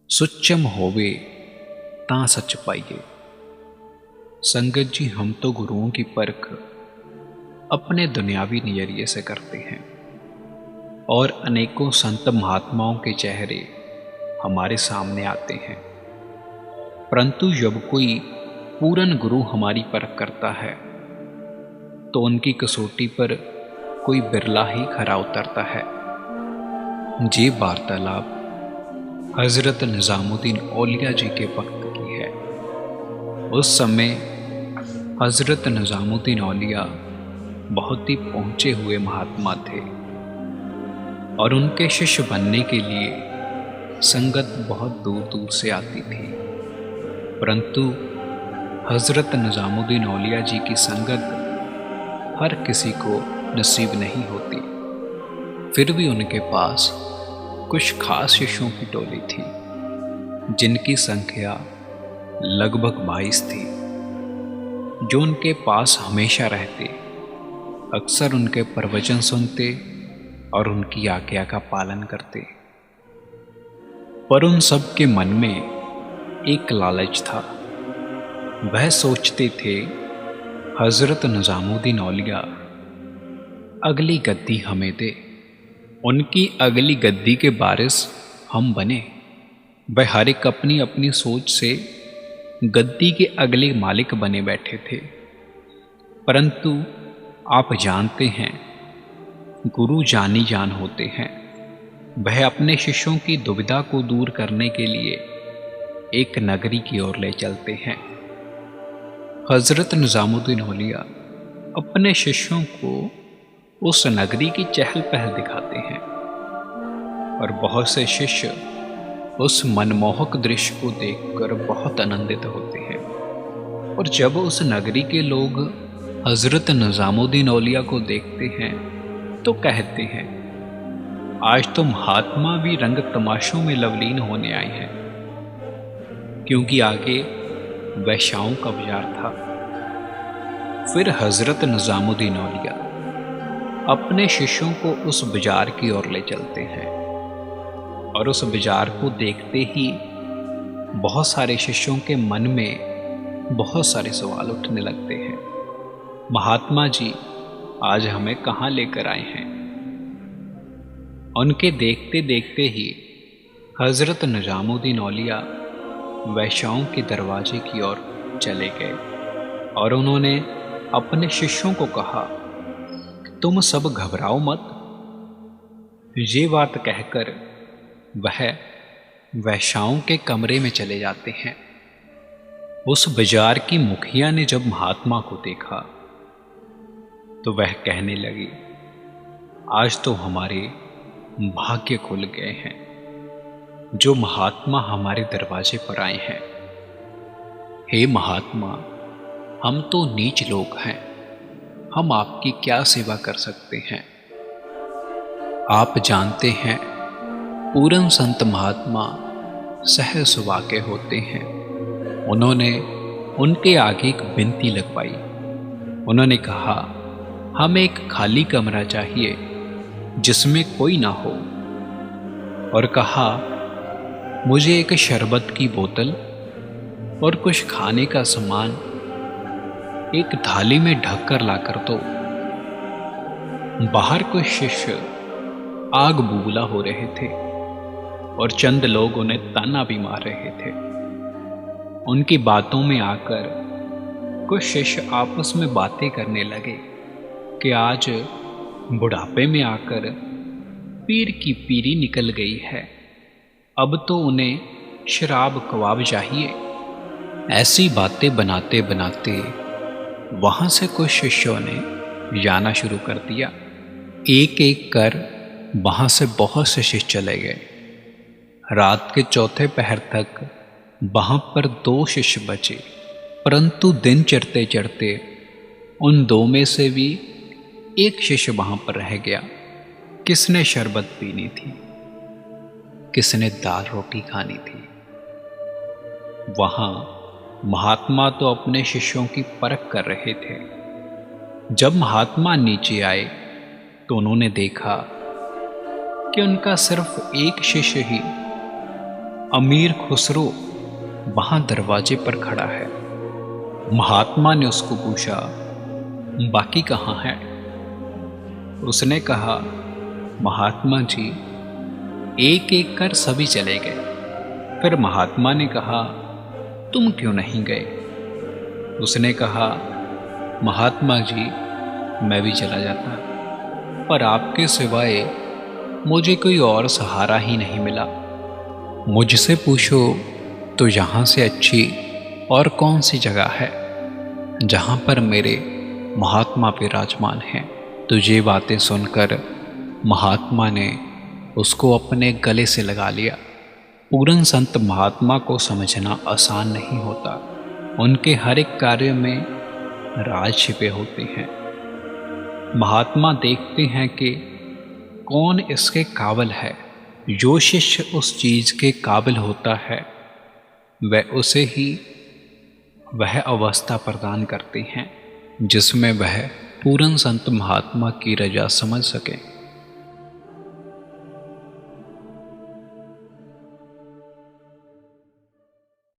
सुच्चम होवे तां सच पाइए। संगत जी, हम तो गुरुओं की परख अपने दुनियावी नजरिए से करते हैं और अनेकों संत महात्माओं के चेहरे हमारे सामने आते हैं, परंतु जब कोई पूरन गुरु हमारी परख करता है तो उनकी कसौटी पर कोई बिरला ही खरा उतरता है। ये वार्तालाप हजरत निजामुद्दीन औलिया जी के वक्त की है। उस समय हजरत निजामुद्दीन औलिया बहुत ही पहुंचे हुए महात्मा थे और उनके शिष्य बनने के लिए संगत बहुत दूर दूर से आती थी, परंतु हजरत निजामुद्दीन औलिया जी की संगत हर किसी को नसीब नहीं होती। फिर भी उनके पास कुछ खास शिष्यों की टोली थी जिनकी संख्या लगभग 22 थी, जो उनके पास हमेशा रहते, अक्सर उनके प्रवचन सुनते और उनकी आज्ञा का पालन करते। पर उन सब के मन में एक लालच था। वह सोचते थे हजरत निजामुद्दीन औलिया अगली गद्दी हमें दे, उनकी अगली गद्दी के वारिस हम बने। वह हर एक अपनी अपनी सोच से गद्दी के अगले मालिक बने बैठे थे, परंतु आप जानते हैं गुरु जानी जान होते हैं। वह अपने शिष्यों की दुविधा को दूर करने के लिए एक नगरी की ओर ले चलते हैं। हजरत निजामुद्दीन औलिया अपने शिष्यों को उस नगरी की चहल पहल दिखाते हैं और बहुत से शिष्य उस मनमोहक दृश्य को देखकर बहुत आनंदित होते हैं। और जब उस नगरी के लोग हजरत निजामुद्दीन औलिया को देखते हैं तो कहते हैं, आज तो महात्मा भी रंग तमाशों में लवलीन होने आए हैं, क्योंकि आगे वैश्याओं का बाजार था। फिर हजरत निजामुद्दीन औलिया अपने शिष्यों को उस बाजार की ओर ले चलते हैं और उस बाजार को देखते ही बहुत सारे शिष्यों के मन में बहुत सारे सवाल उठने लगते हैं। महात्मा जी आज हमें कहाँ लेकर आए हैं? उनके देखते देखते ही हजरत निजामुद्दीन औलिया वैश्याओं के दरवाजे की ओर चले गए और उन्होंने अपने शिष्यों को कहा, तुम सब घबराओ मत। ये बात कहकर वह वैश्याओं के कमरे में चले जाते हैं। उस बाजार की मुखिया ने जब महात्मा को देखा तो वह कहने लगी, आज तो हमारे भाग्य खुल गए हैं, जो महात्मा हमारे दरवाजे पर आए हैं। हे महात्मा, हम तो नीच लोग हैं, हम आपकी क्या सेवा कर सकते हैं? आप जानते हैं पूरन संत महात्मा सहज स्वभाव के होते हैं। उन्होंने उनके आगे एक विनती लगवाई। उन्होंने कहा, हमें एक खाली कमरा चाहिए जिसमें कोई ना हो, और कहा मुझे एक शरबत की बोतल और कुछ खाने का सामान एक थाली में ढककर लाकर दो। बाहर कुछ शिष्य आग बूबला हो रहे थे और चंद लोग उन्हें ताना भी मार रहे थे। उनकी बातों में आकर कुछ शिष्य आपस में बातें करने लगे कि आज बुढ़ापे में आकर पीर की पीरी निकल गई है, अब तो उन्हें शराब कबाब चाहिए। ऐसी बातें बनाते बनाते वहां से कुछ शिष्यों ने जाना शुरू कर दिया। एक एक कर वहां से बहुत से शिष्य चले गए। रात के चौथे पहर तक वहां पर 2 शिष्य बचे, परंतु दिन चढ़ते चढ़ते उन 2 में से भी एक शिष्य वहां पर रह गया। किसने शरबत पीनी थी, किसने दाल रोटी खानी थी। वहां महात्मा तो अपने शिष्यों की परख कर रहे थे। जब महात्मा नीचे आए तो उन्होंने देखा कि उनका सिर्फ एक शिष्य ही अमीर खुसरो वहां दरवाजे पर खड़ा है। महात्मा ने उसको पूछा, बाकी कहाँ है? उसने कहा, महात्मा जी, एक एक कर सभी चले गए। फिर महात्मा ने कहा, तुम क्यों नहीं गए? उसने कहा, महात्मा जी, मैं भी चला जाता, पर आपके सिवाय मुझे कोई और सहारा ही नहीं मिला। मुझसे पूछो तो यहाँ से अच्छी और कौन सी जगह है जहाँ पर मेरे महात्मा विराजमान हैं। तो ये बातें सुनकर महात्मा ने उसको अपने गले से लगा लिया। पूर्ण संत महात्मा को समझना आसान नहीं होता। उनके हर एक कार्य में राज छिपे होते हैं। महात्मा देखते हैं कि कौन इसके काबिल है। जो शिष्य उस चीज के काबिल होता है वह उसे ही वह अवस्था प्रदान करते हैं जिसमें वह पूर्ण संत महात्मा की रजा समझ सके।